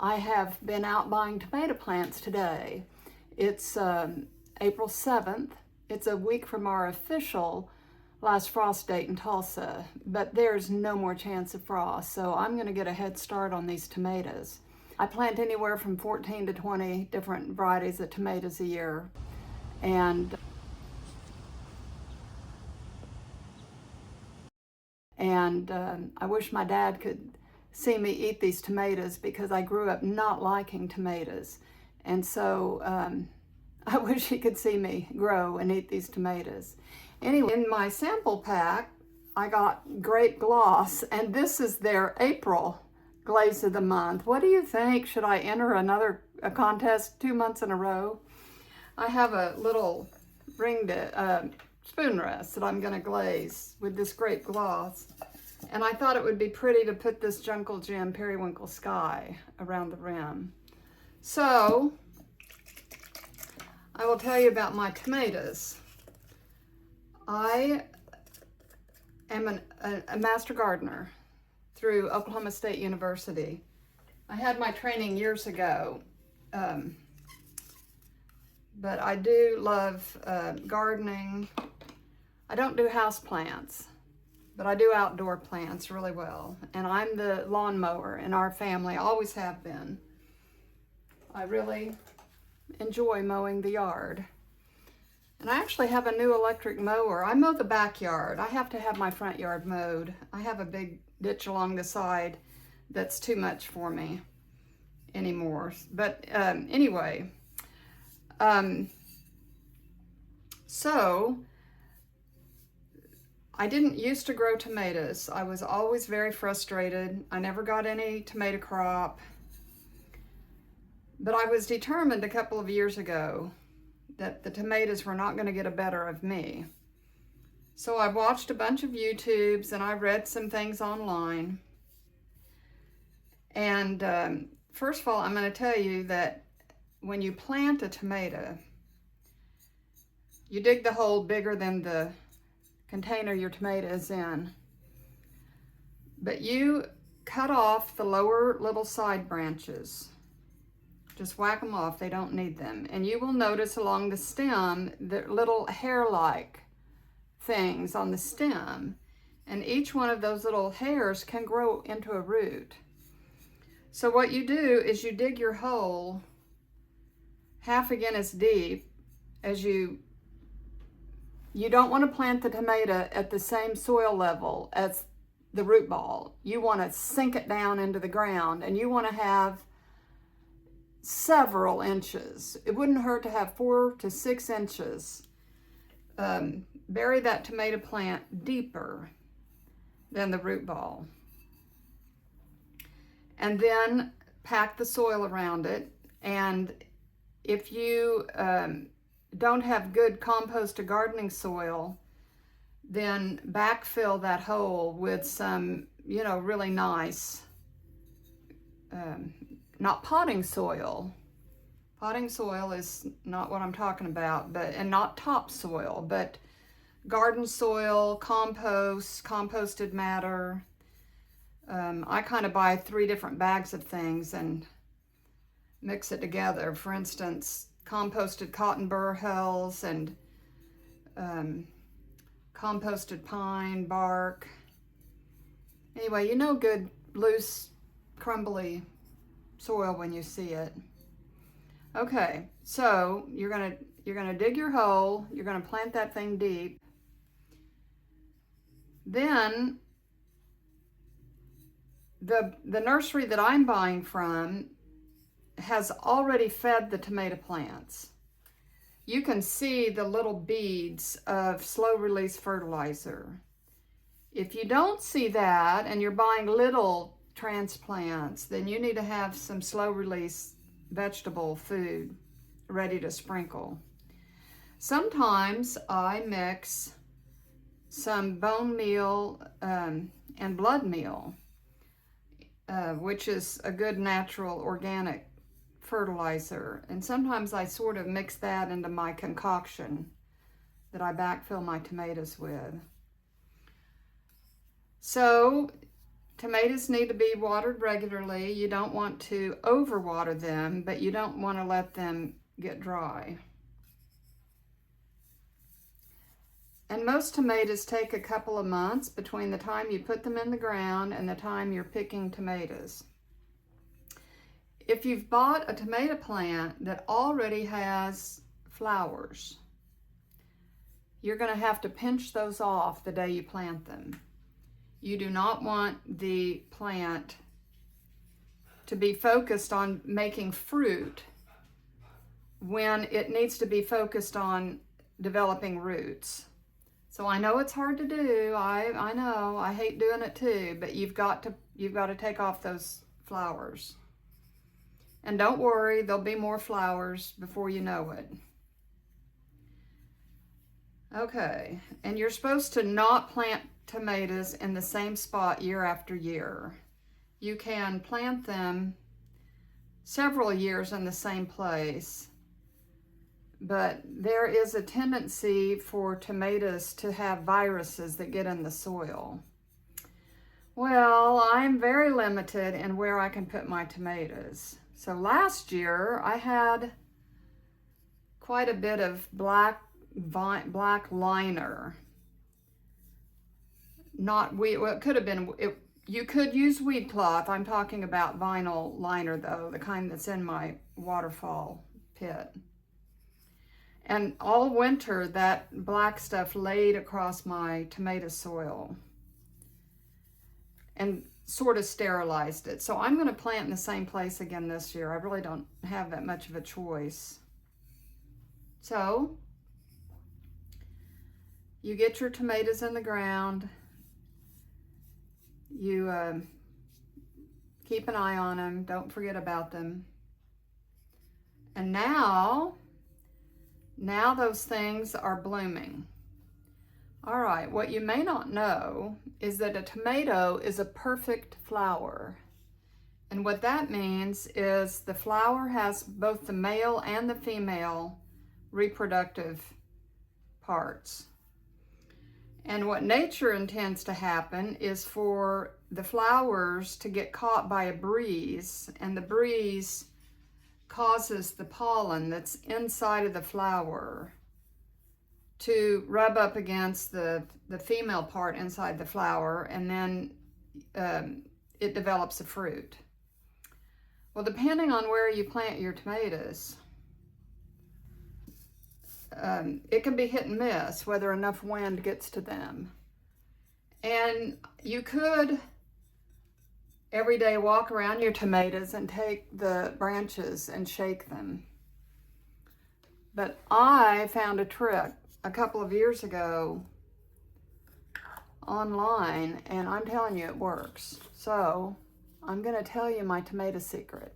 I have been out buying tomato plants today. It's April 7th. It's a week from our official last frost date in Tulsa, but there's no more chance of frost, so I'm going to get a head start on these tomatoes. I plant anywhere from 14 to 20 different varieties of tomatoes a year, and I wish my dad could see me eat these tomatoes because I grew up not liking tomatoes. And so I wish he could see me grow and eat these tomatoes. Anyway, in my sample pack, I got Grape Gloss, and this is their April Glaze of the month. What do you think? Should I enter a contest 2 months in a row? I have a little spoon rest that I'm gonna glaze with this Grape Gloss. And I thought it would be pretty to put this Jungle Gem Periwinkle Sky around the rim. So, I will tell you about my tomatoes. I am a master gardener through Oklahoma State University. I had my training years ago, but I do love gardening. I don't do house plants, but I do outdoor plants really well. And I'm the lawnmower in our family, always have been. I really enjoy mowing the yard. And I actually have a new electric mower. I mow the backyard. I have to have my front yard mowed. I have a big ditch along the side that's too much for me anymore. But anyway, so I didn't used to grow tomatoes. I was always very frustrated. I never got any tomato crop. But I was determined a couple of years ago that the tomatoes were not going to get a better of me. So I watched a bunch of YouTubes and I read some things online. And first of all, I'm going to tell you that when you plant a tomato, you dig the hole bigger than the container your tomato is in. But you cut off the lower little side branches. Just whack them off, they don't need them. And you will notice along the stem, the little hair-like things on the stem. And each one of those little hairs can grow into a root. So what you do is you dig your hole half again as deep as you don't want to plant the tomato at the same soil level as the root ball. You want to sink it down into the ground, and you want to have several inches. It wouldn't hurt to have 4 to 6 inches. Bury that tomato plant deeper than the root ball. And then pack the soil around it. And if you don't have good composted gardening soil, then backfill that hole with some, really nice, not potting soil. Potting soil is not what I'm talking about, and not topsoil, but garden soil, compost, composted matter. I kind of buy 3 different bags of things and mix it together. For instance, composted cotton burr hulls and composted pine bark. Anyway, good loose, crumbly soil when you see it. Okay, so you're gonna dig your hole. You're gonna plant that thing deep. Then the nursery that I'm buying from has already fed the tomato plants. You can see the little beads of slow release fertilizer. If you don't see that and you're buying little transplants, then you need to have some slow release vegetable food ready to sprinkle. Sometimes I mix some bone meal and blood meal, which is a good natural organic fertilizer. And sometimes I sort of mix that into my concoction that I backfill my tomatoes with. So tomatoes need to be watered regularly. You don't want to overwater them, but you don't want to let them get dry. And most tomatoes take a couple of months between the time you put them in the ground and the time you're picking tomatoes. If you've bought a tomato plant that already has flowers, you're going to have to pinch those off the day you plant them. You do not want the plant to be focused on making fruit when it needs to be focused on developing roots. So I know it's hard to do. I know, I hate doing it too, but you've got to take off those flowers. And don't worry, there'll be more flowers before you know it. Okay, and you're supposed to not plant tomatoes in the same spot year after year. You can plant them several years in the same place, but there is a tendency for tomatoes to have viruses that get in the soil. Well, I'm very limited in where I can put my tomatoes. So last year I had quite a bit of black liner. Not weed, well, it could have been, you could use weed cloth. I'm talking about vinyl liner though, the kind that's in my waterfall pit. And all winter that black stuff laid across my tomato soil and sort of sterilized it. So I'm going to plant in the same place again this year. I really don't have that much of a choice. So you get your tomatoes in the ground. You keep an eye on them. Don't forget about them. And now those things are blooming. All right, what you may not know is that a tomato is a perfect flower. And what that means is the flower has both the male and the female reproductive parts. And what nature intends to happen is for the flowers to get caught by a breeze, and the breeze causes the pollen that's inside of the flower to rub up against the female part inside the flower, and then it develops a fruit. Well, depending on where you plant your tomatoes, it can be hit and miss whether enough wind gets to them. And you could every day walk around your tomatoes and take the branches and shake them. But I found a trick a couple of years ago online, and I'm telling you it works. So I'm going to tell you my tomato secret.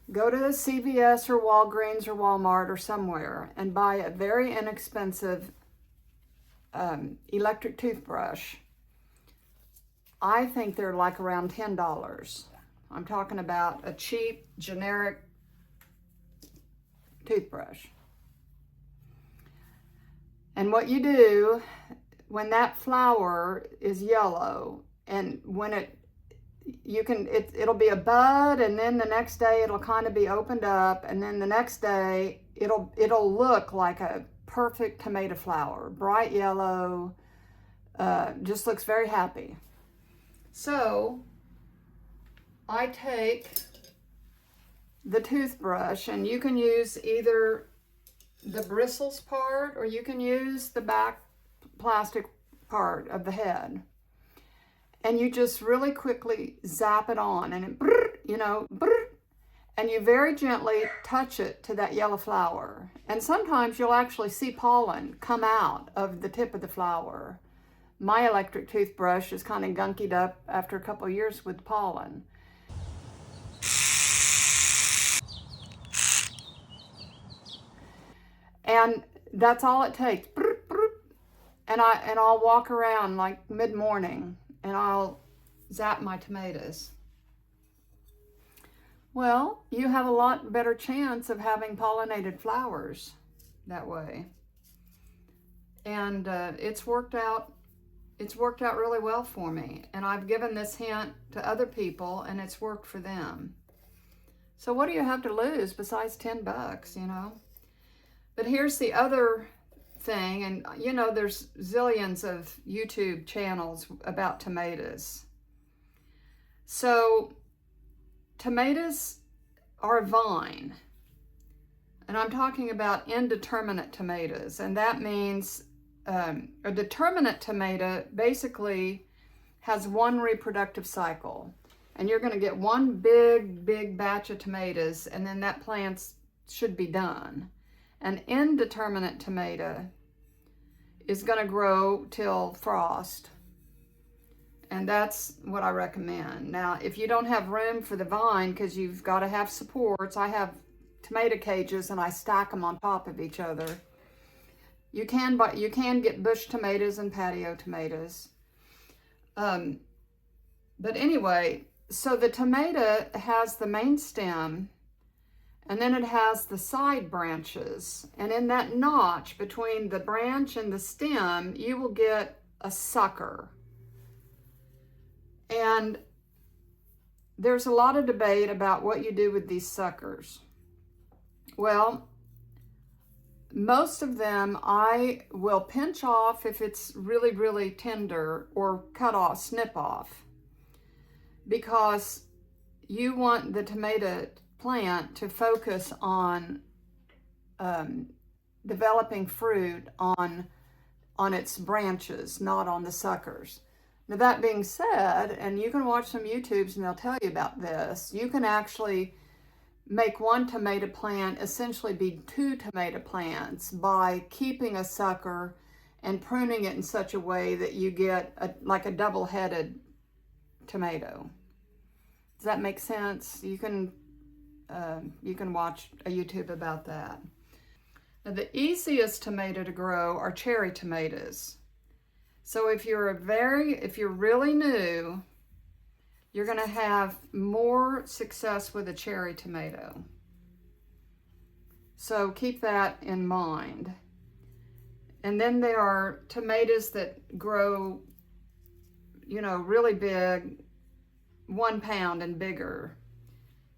Go to CVS or Walgreens or Walmart or somewhere and buy a very inexpensive electric toothbrush. I think they're like around $10. I'm talking about a cheap, generic toothbrush. And what you do when that flower is yellow, and when it'll be a bud, and then the next day it'll kind of be opened up, and then the next day it'll look like a perfect tomato flower, bright yellow, just looks very happy. So I take the toothbrush, and you can use either the bristles part, or you can use the back plastic part of the head. And you just really quickly zap it on, and it, and you very gently touch it to that yellow flower. And sometimes you'll actually see pollen come out of the tip of the flower. My electric toothbrush is kind of gunkied up after a couple of years with pollen. And that's all it takes. And I'll walk around like mid-morning and I'll zap my tomatoes. Well, you have a lot better chance of having pollinated flowers that way. And it's worked out it's worked out really well for me. And I've given this hint to other people and it's worked for them. So what do you have to lose besides 10 bucks, you know? But here's the other thing, and you know, there's zillions of YouTube channels about tomatoes. So tomatoes are a vine, and I'm talking about indeterminate tomatoes, and that means a determinate tomato basically has one reproductive cycle, and you're going to get one big batch of tomatoes, and then that plant should be done. An indeterminate tomato is going to grow till frost, and that's what I recommend. Now, if you don't have room for the vine because you've got to have supports, I have tomato cages and I stack them on top of each other. You can get bush tomatoes and patio tomatoes. But anyway, so the tomato has the main stem, and then it has the side branches. And in that notch between the branch and the stem, you will get a sucker. And there's a lot of debate about what you do with these suckers. Well, most of them I will pinch off if it's really tender, or cut off, snip off, because you want the tomato plant to focus on developing fruit on its branches, not on the suckers. Now, that being said, and you can watch some YouTubes and they'll tell you about this, you can actually make one tomato plant essentially be two tomato plants by keeping a sucker and pruning it in such a way that you get like a double-headed tomato. Does that make sense? You can watch a YouTube about that. Now, the easiest tomato to grow are cherry tomatoes. So if you're really new, you're going to have more success with a cherry tomato. So keep that in mind. And then there are tomatoes that grow, you know, really big, 1 pound and bigger.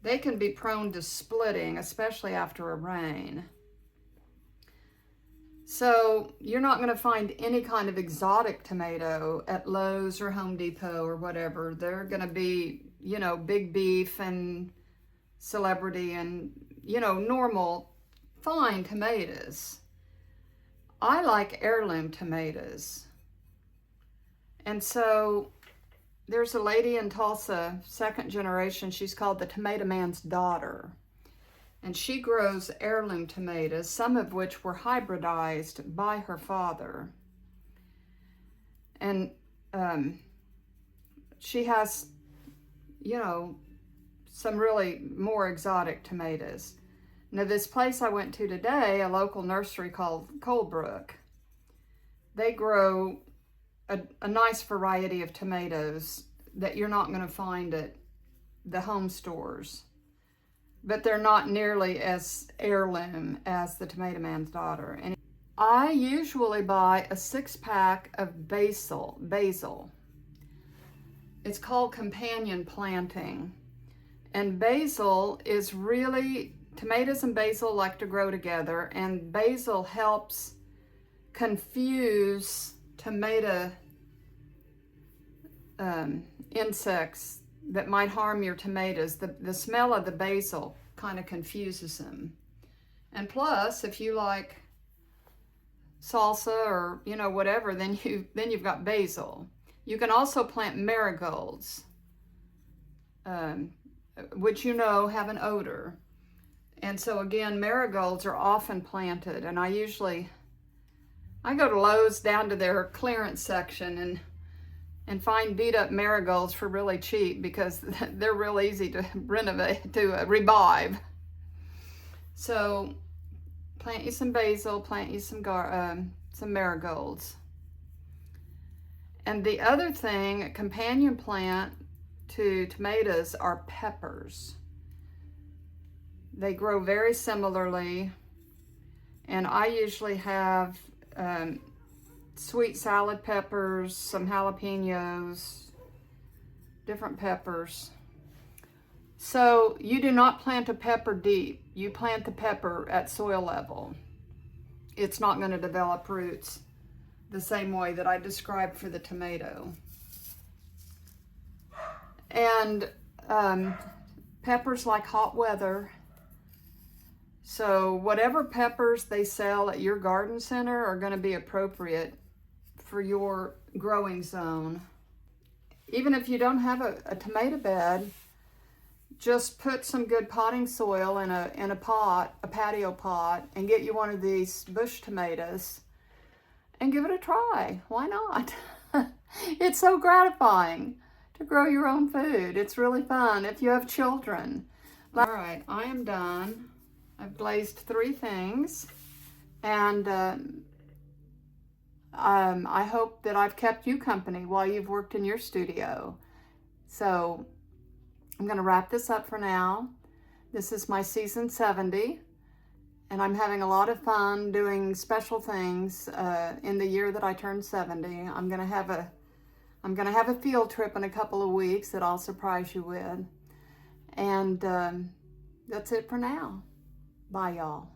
They can be prone to splitting, especially after a rain. So you're not going to find any kind of exotic tomato at Lowe's or Home Depot or whatever. They're going to be, you know, big beef and celebrity and, you know, normal, fine tomatoes. I like heirloom tomatoes. And so there's a lady in Tulsa, second generation, she's called the Tomato Man's Daughter. And she grows heirloom tomatoes, some of which were hybridized by her father. And she has, you know, some really more exotic tomatoes. Now, this place I went to today, a local nursery called Colebrook, they grow a nice variety of tomatoes that you're not going to find at the home stores. But they're not nearly as heirloom as the Tomato Man's Daughter. And I usually buy a 6-pack of basil. It's called companion planting. And basil is really, tomatoes and basil like to grow together, and basil helps confuse tomato insects that might harm your tomatoes. The smell of the basil kind of confuses them. And plus, if you like salsa or, you know, whatever, then you've got basil. You can also plant marigolds, which, you know, have an odor. And so again, marigolds are often planted, and I go to Lowe's down to their clearance section and find beat up marigolds for really cheap because they're real easy to revive. So plant you some basil, plant you some marigolds. And the other thing, a companion plant to tomatoes, are peppers. They grow very similarly, and I usually have sweet salad peppers, some jalapenos, different peppers. So you do not plant a pepper deep. You plant the pepper at soil level. It's not going to develop roots the same way that I described for the tomato. And peppers like hot weather. So whatever peppers they sell at your garden center are going to be appropriate for your growing zone. Even if you don't have a tomato bed, just put some good potting soil in a pot, a patio pot, and get you one of these bush tomatoes and give it a try. Why not? It's so gratifying to grow your own food. It's really fun if you have children. All right, I am done. I've glazed 3 things, and I hope that I've kept you company while you've worked in your studio. So I'm going to wrap this up for now. This is my season 70, and I'm having a lot of fun doing special things in the year that I turned 70. I'm going to have a field trip in a couple of weeks that I'll surprise you with. And that's it for now. Bye, y'all.